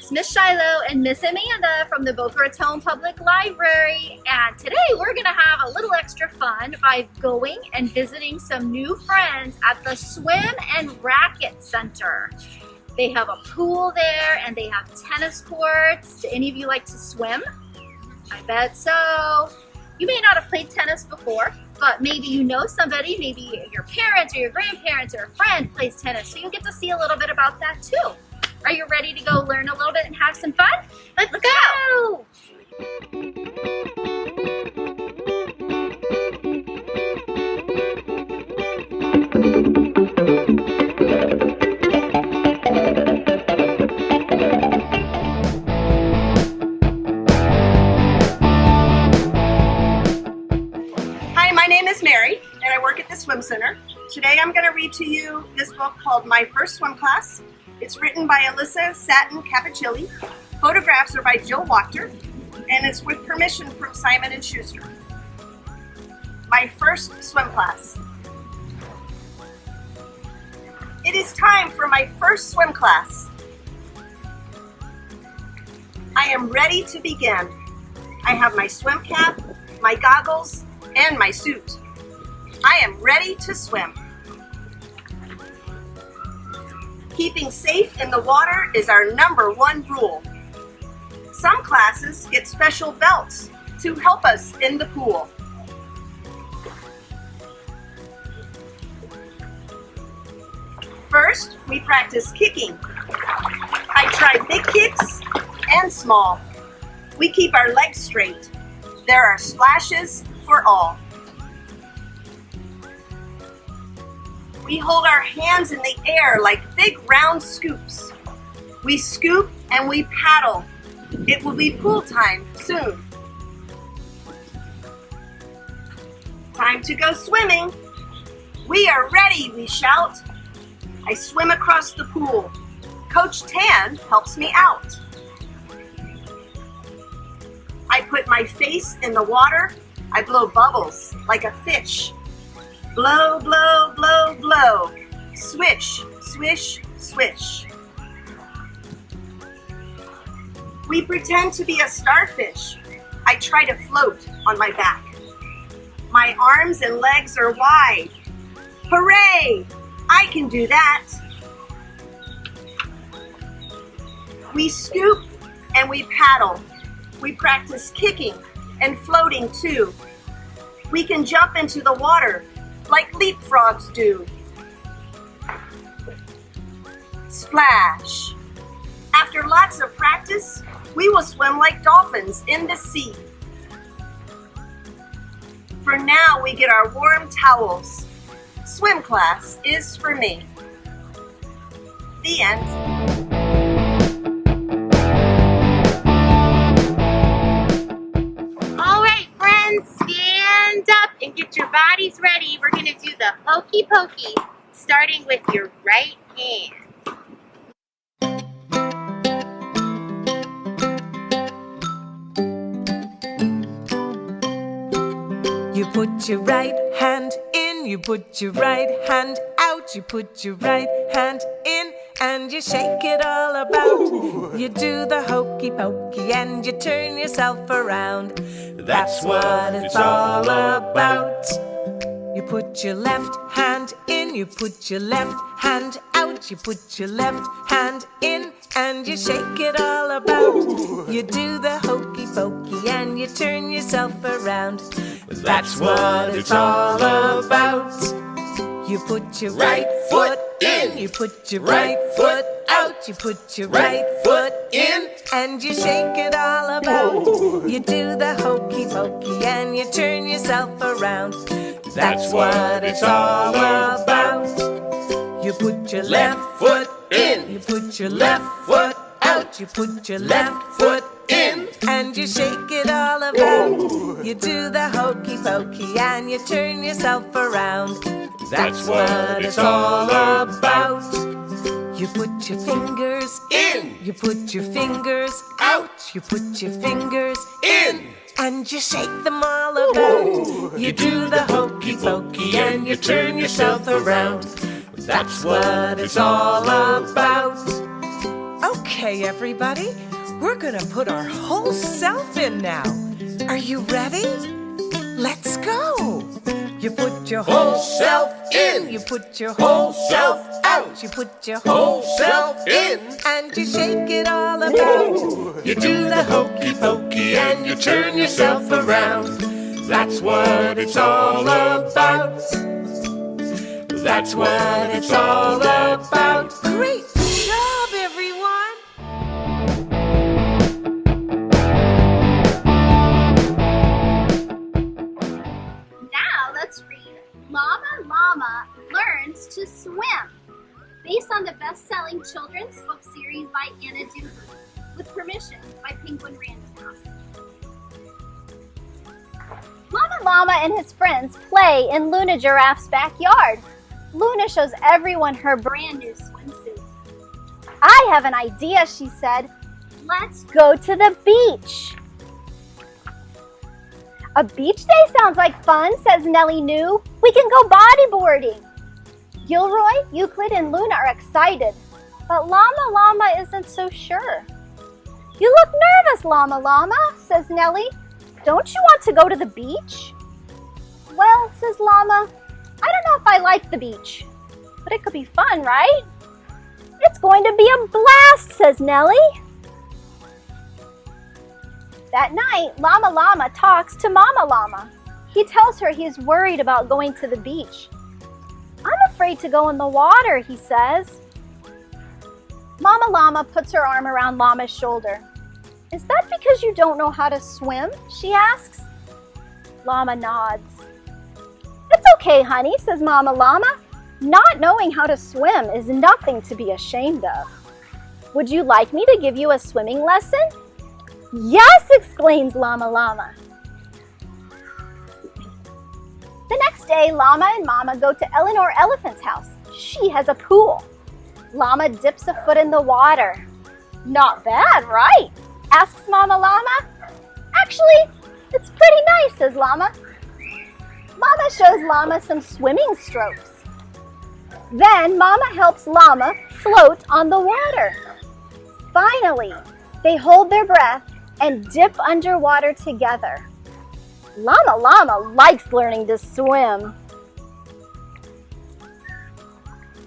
It's Miss Shilo and Miss Amanda from the Boca Raton Public Library, and today we're going to have a little extra fun by going and visiting some new friends at the Swim and Racquet Center. They have a pool there and they have tennis courts. Do any of you like to swim? I bet so. You may not have played tennis before, but maybe you know somebody, maybe your parents or your grandparents or a friend plays tennis, so you'll get to see a little bit about that too. Are you ready to go learn a little bit and have some fun? Let's go! Hi, my name is Mary, and I work at the Swim Center. Today I'm going to read to you this book called My First Swim Class. It's written by Alyssa Satin Capicilli. Photographs are by Jill Wachter, and it's with permission from Simon & Schuster. My First Swim Class. It is time for my first swim class. I am ready to begin. I have my swim cap, my goggles, and my suit. I am ready to swim. Keeping safe in the water is our #1 rule. Some classes get special belts to help us in the pool. First, we practice kicking. I try big kicks and small. We keep our legs straight. There are splashes for all. We hold our hands in the air like big round scoops. We scoop and we paddle. It will be pool time soon. Time to go swimming. We are ready, we shout. I swim across the pool. Coach Tan helps me out. I put my face in the water. I blow bubbles like a fish. Blow, blow, blow, blow. Swish, swish, swish. We pretend to be a starfish. I try to float on my back. My arms and legs are wide. Hooray! I can do that. We scoop and we paddle. We practice kicking and floating too. We can jump into the water like leapfrogs do. Splash. After lots of practice, we will swim like dolphins in the sea. For now, we get our warm towels. Swim class is for me. The end. Stand up and get your bodies ready. We're going to do the hokey pokey, starting with your right hand. You put your right hand in, you put your right hand out, you put your right hand in, and you shake it all about. Ooh. You do the hokey pokey and you turn yourself around. That's what it's all about. You put your left hand in, you put your left hand out, you put your left hand in, and you shake it all about. Ooh. You do the hokey pokey and you turn yourself around. That's what it's all about. You put your right foot in, you put your right foot out, you put your right foot in, and you shake it all about. Ooh. You do the hokey pokey and you turn yourself around. That's what it's all about. You put your left foot in, you put your left foot out, you put your left foot in, and you shake it all about. Ooh. You do the hokey pokey and you turn yourself around. That's what it's all about. You put your fingers in, you put your fingers out, you put your fingers in, and you shake them all about. Ooh. You do the hokey pokey and you turn yourself around. That's what it's all about. Okay. Okay, everybody, we're gonna put our whole self in now. Are you ready? Let's go. You put your whole self in. You put your whole self out. You put your whole self in. And you shake it all about. You do the hokey pokey and you turn yourself around. That's what it's all about. That's what it's all about. Great job, everyone. Now let's read Llama Learns to Swim, based on the best-selling children's book series by Anna Dewey, with permission by Penguin Random House. Llama and his friends play in Luna Giraffe's backyard. Luna shows everyone her brand new swimsuit. I have an idea, she said. Let's go to the beach. A beach day sounds like fun, says Nellie New. We can go bodyboarding. Gilroy, Euclid, and Luna are excited, but Llama isn't so sure. You look nervous, Llama, says Nellie. Don't you want to go to the beach? Well, says Llama, I don't know if I like the beach, but it could be fun, right? It's going to be a blast, says Nellie. That night, Llama talks to Mama Llama. He tells her he's worried about going to the beach. I'm afraid to go in the water, he says. Mama Llama puts her arm around Llama's shoulder. Is that because you don't know how to swim? She asks. Llama nods. It's okay, honey, says Mama Llama. Not knowing how to swim is nothing to be ashamed of. Would you like me to give you a swimming lesson? Yes, exclaims Llama. The next day, Llama and Mama go to Eleanor Elephant's house. She has a pool. Llama dips a foot in the water. Not bad, right? Asks Mama Llama. Actually, it's pretty nice, says Llama. Mama shows Llama some swimming strokes. Then Mama helps Llama float on the water. Finally, they hold their breath and dip underwater together. Llama likes learning to swim.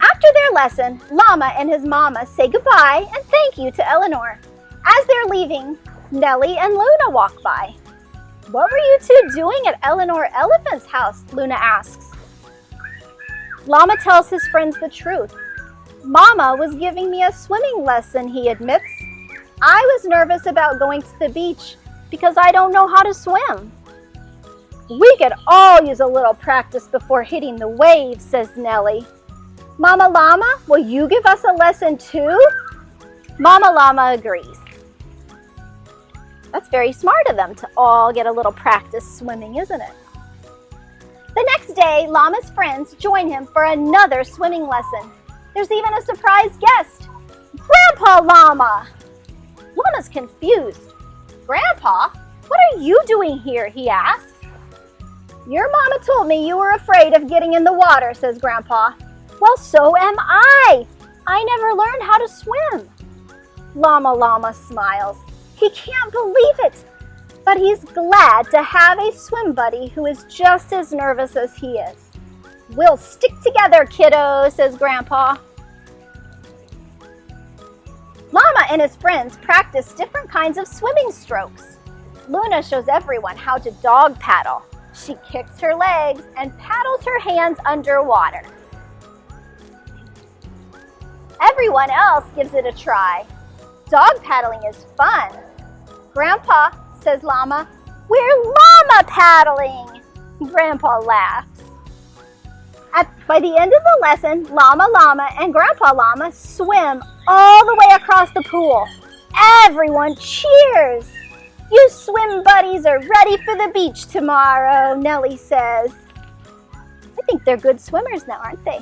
After their lesson, Llama and his mama say goodbye and thank you to Eleanor. As they're leaving, Nellie and Luna walk by. What were you two doing at Eleanor Elephant's house? Luna asks. Llama tells his friends the truth. Mama was giving me a swimming lesson, he admits. I was nervous about going to the beach because I don't know how to swim. We could all use a little practice before hitting the waves, says Nellie. Mama Llama, will you give us a lesson too? Mama Llama agrees. That's very smart of them to all get a little practice swimming, isn't it? The next day, Llama's friends join him for another swimming lesson. There's even a surprise guest, Grandpa Llama. Llama's confused. Grandpa, what are you doing here? He asks. Your mama told me you were afraid of getting in the water, says Grandpa. Well, so am I. I never learned how to swim. Llama smiles. He can't believe it, but he's glad to have a swim buddy who is just as nervous as he is. We'll stick together, kiddo, says Grandpa. Llama and his friends practice different kinds of swimming strokes. Luna shows everyone how to dog paddle. She kicks her legs and paddles her hands underwater. Everyone else gives it a try. Dog paddling is fun. Grandpa, says Llama, we're llama paddling. Grandpa laughs. By the end of the lesson, Llama and Grandpa Llama swim all the way across the pool. Everyone cheers. You swim buddies are ready for the beach tomorrow, Nellie says. I think they're good swimmers now, aren't they?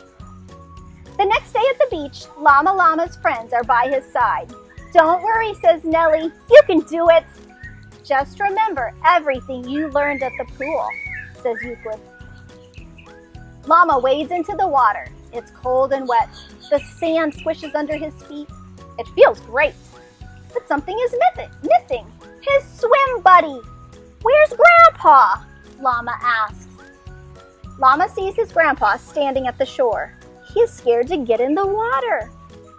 The next day at the beach, Llama's friends are by his side. Don't worry, says Nellie. You can do it. Just remember everything you learned at the pool, says Euclid. Llama wades into the water. It's cold and wet. The sand swishes under his feet. It feels great. But something is missing. His swim buddy. Where's Grandpa? Llama asks. Llama sees his grandpa standing at the shore. He is scared to get in the water.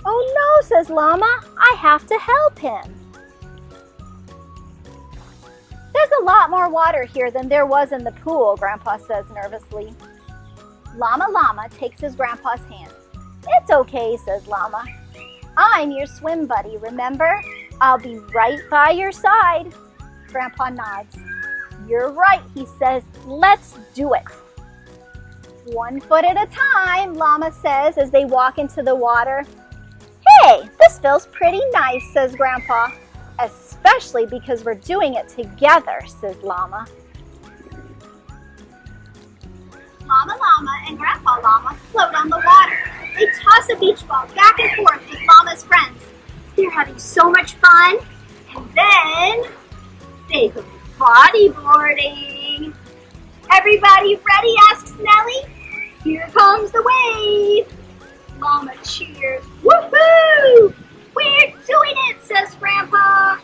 Oh no, says Llama. I have to help him. There's a lot more water here than there was in the pool, Grandpa says nervously. Llama takes his grandpa's hand. It's okay, says Llama. I'm your swim buddy, remember? I'll be right by your side. Grandpa nods. You're right, he says. Let's do it. 1 foot at a time, Llama says as they walk into the water. Hey, this feels pretty nice, says Grandpa. Especially because we're doing it together, says Llama. Llama and Grandpa Llama float on the water. They toss a beach ball back and forth with Llama's friends. They're having so much fun. And then they go bodyboarding. Everybody ready? Asks Nellie. Here comes the wave. Llama cheers. Woohoo! We're doing it, says Grandpa.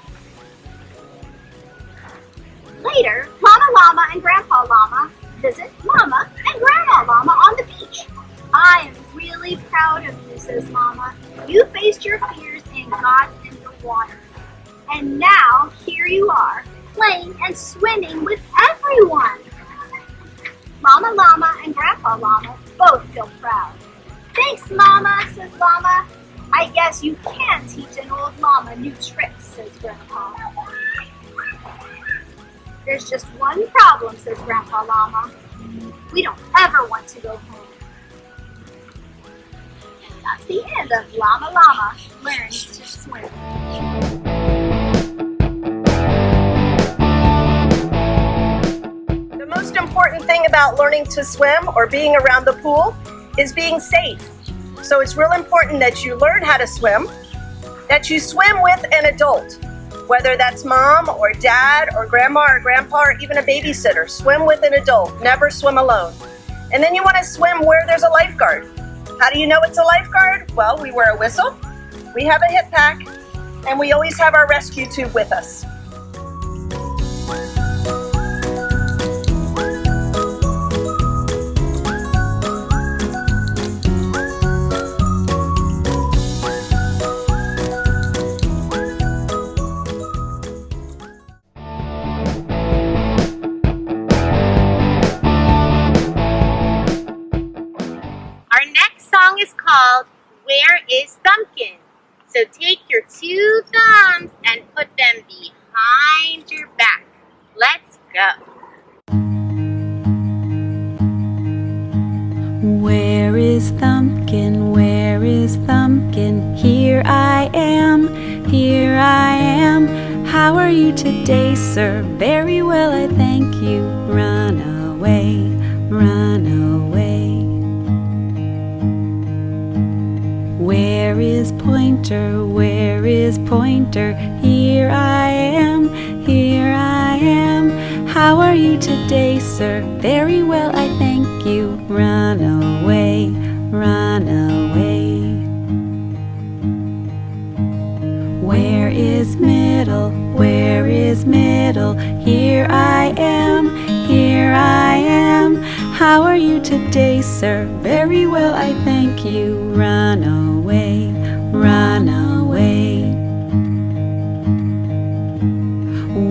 Later, Llama and Grandpa Llama visit Llama and Grandma Llama on the beach. I am really proud of you, says Llama. You faced your fears and got in the water. And now here you are, playing and swimming with everyone. Llama and Grandpa Llama both feel proud. Thanks, Mama, says Llama. I guess you can teach an old llama new tricks, says Grandpa. There's just one problem, says Grandpa Llama. We don't ever want to go home. That's the end of Llama Learns to Swim. The most important thing about learning to swim or being around the pool is being safe. So it's real important that you learn how to swim, that you swim with an adult, whether that's mom or dad or grandma or grandpa or even a babysitter. Swim with an adult, never swim alone. And then you want to swim where there's a lifeguard. How do you know it's a lifeguard? Well, we wear a whistle, we have a hip pack, and we always have our rescue tube with us. Called Where is Thumpkin? So take your 2 thumbs and put them behind your back. Let's go. Where is Thumpkin? Where is Thumpkin? Here I am, here I am. How are you today, sir? Very well, I thank you. Run away, run away. Where is Pointer? Where is Pointer? Here I am, here I am. How are you today, sir? Very well, I thank you. Run away, run away. Where is Middle? Where is Middle? Here I am, here I am. How are you today, sir? Very well, I thank you. Run away, run away.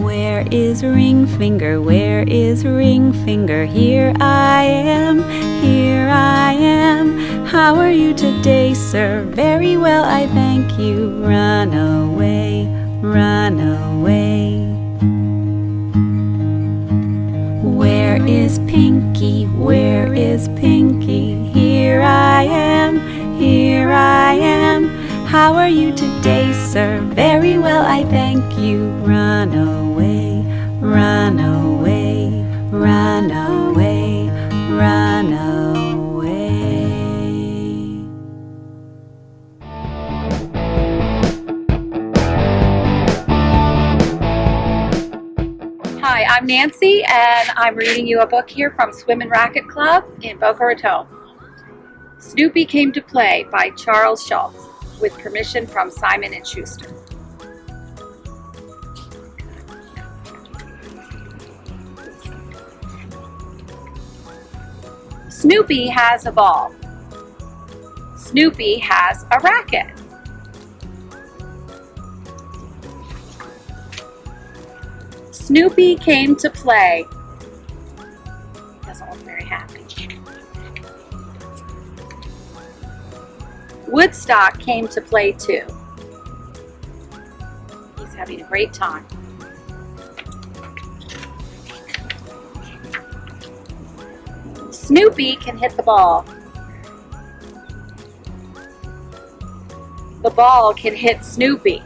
Where is Ring Finger? Where is Ring Finger? Here I am, here I am. How are you today, sir? Very well, I thank you. Run away, run away. Where is Pinky? Where is Pinky? Here I am, here I am. How are you today, sir? Very well, I thank you. Run away, run away, run away, run away. Hi, I'm Nancy, and I'm reading you a book here from Swim and Racquet Club in Boca Raton. Snoopy Came to Play by Charles Schulz. with permission from Simon & Schuster. Snoopy has a ball. Snoopy has a racket. Snoopy came to play. Doesn't look very happy. Woodstock came to play too. He's having a great time. Snoopy can hit the ball. The ball can hit Snoopy.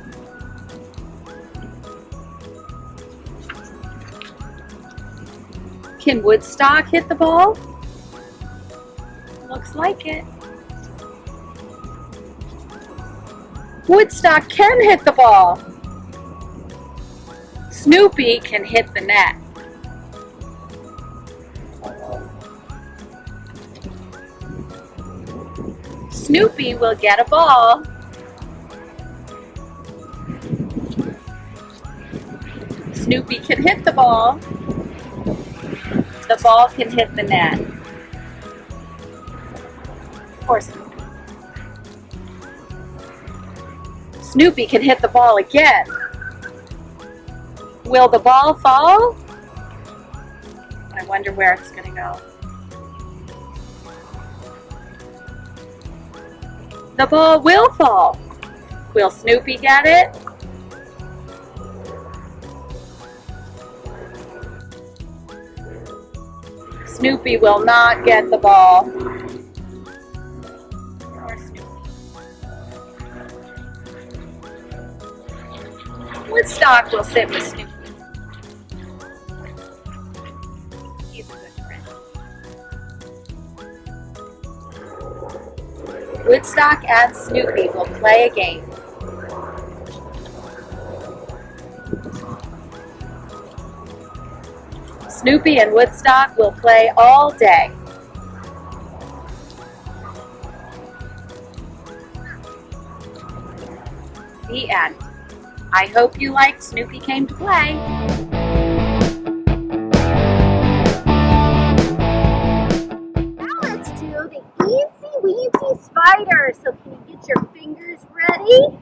Can Woodstock hit the ball? Looks like it. Woodstock can hit the ball. Snoopy can hit the net. Snoopy will get a ball. Snoopy can hit the ball. The ball can hit the net. Poor Snoopy. Snoopy can hit the ball again. Will the ball fall? I wonder where it's going to go. The ball will fall. Will Snoopy get it? Snoopy will not get the ball. Woodstock will sit with Snoopy. He's a good friend. Woodstock and Snoopy will play a game. Snoopy and Woodstock will play all day. The end. I hope you liked Snoopy Came to Play. Now let's do the Weensy Weensy Spider. So can you get your fingers ready?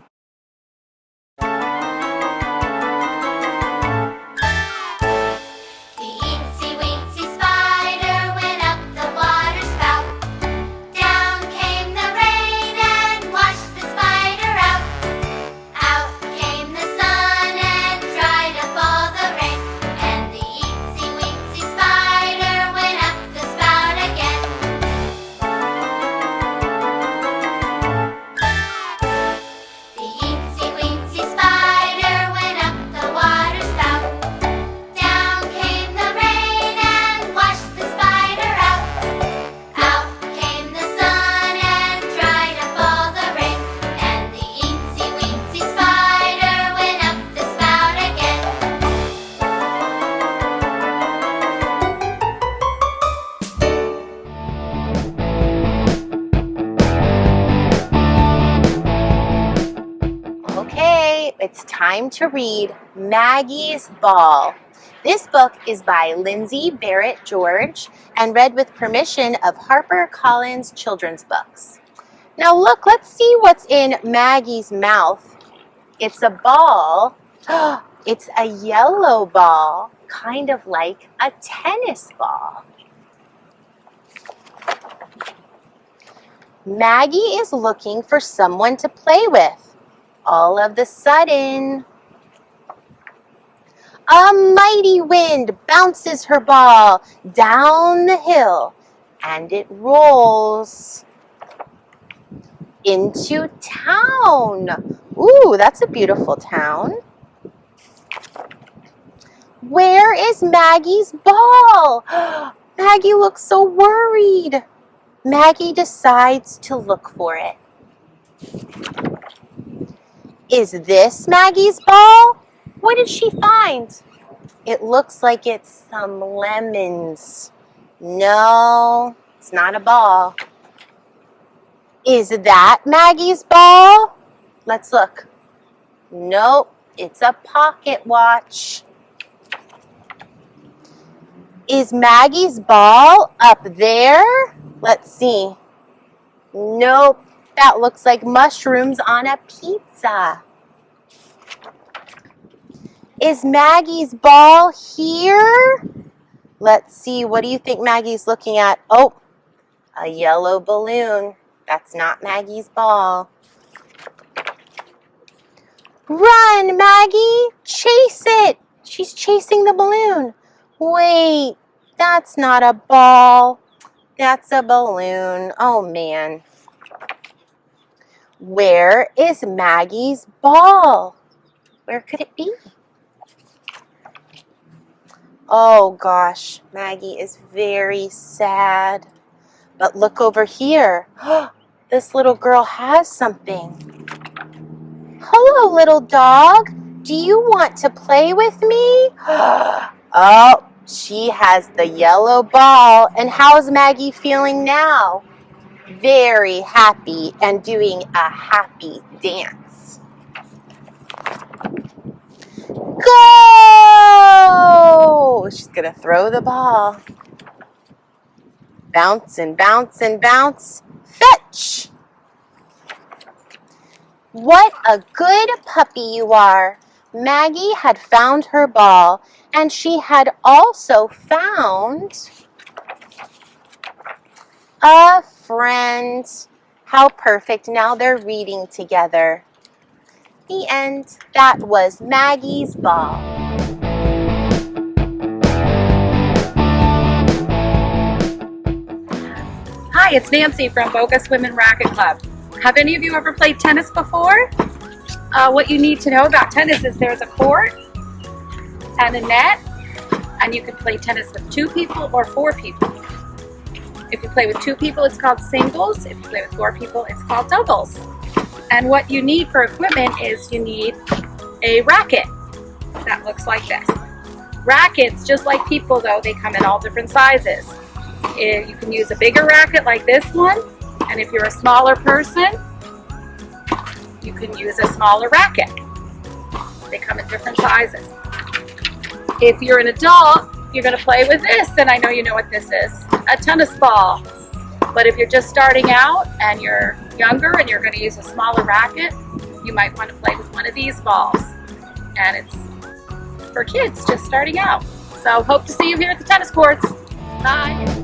It's time to read Maggies Ball. This book is by Lindsay Barrett George and read with permission of HarperCollins Children's Books. Now look, let's see what's in Maggie's mouth. It's a ball. It's a yellow ball, kind of like a tennis ball. Maggie is looking for someone to play with. All of the sudden, a mighty wind bounces her ball down the hill, and it rolls into town. Ooh, that's a beautiful town. Where is Maggie's ball? Maggie looks so worried. Maggie decides to look for it. Is this Maggie's ball? What did she find? It looks like it's some lemons. No, it's not a ball. Is that Maggie's ball? let's look. Nope, it's a pocket watch. Is Maggie's ball up there? Let's see. Nope, that looks like mushrooms on a pizza. Is Maggie's ball here? Let's see, what do you think Maggie's looking at? Oh, a yellow balloon. That's not Maggie's ball. Run, Maggie! Chase it! She's chasing the balloon. Wait, that's not a ball. That's a balloon. Oh, man. Where is Maggie's ball? Where could it be? Oh, gosh. Maggie is very sad. But look over here. This little girl has something. Hello, little dog. Do you want to play with me? Oh, she has the yellow ball. And how's Maggie feeling now? Very happy and doing a happy dance. Go! She's going to throw the ball. Bounce and bounce and bounce. Fetch! What a good puppy you are. Maggie had found her ball, and she had also found a friend. How perfect. Now they're reading together. The end. That was Maggie's Ball. Hi, it's Nancy from Boca Swim and Racquet Club. Have any of you ever played tennis before? What you need to know about tennis is there's a court and a net, and you can play tennis with 2 people or 4 people. If you play with 2 people, it's called singles. If you play with 4 people, it's called doubles. And what you need for equipment is you need a racket that looks like this. Rackets, just like people though, they come in all different sizes. You can use a bigger racket like this one, and if you're a smaller person, you can use a smaller racket. They come in different sizes. If you're an adult, you're going to play with this, and I know you know what this is, a tennis ball. But if you're just starting out and you're younger and you're going to use a smaller racket, you might want to play with one of these balls. And it's for kids just starting out. So hope to see you here at the tennis courts. Bye.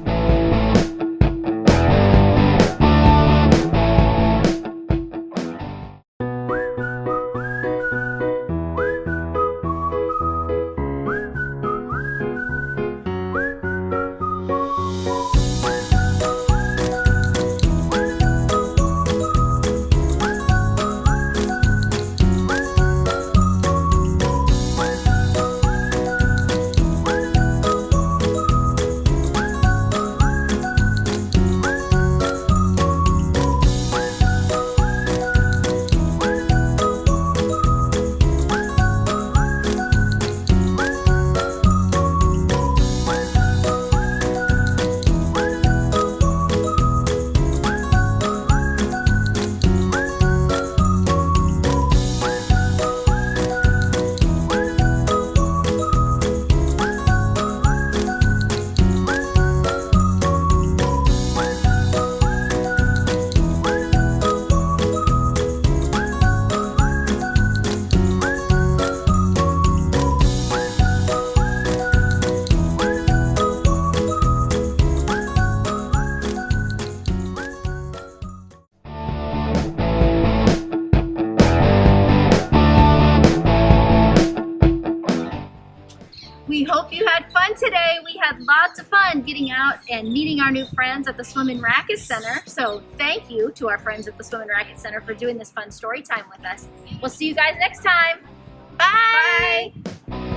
We hope you had fun today. We had lots of fun getting out and meeting our new friends at the Swim and Racquet Center. So thank you to our friends at the Swim and Racquet Center for doing this fun story time with us. We'll see you guys next time. Bye. Bye.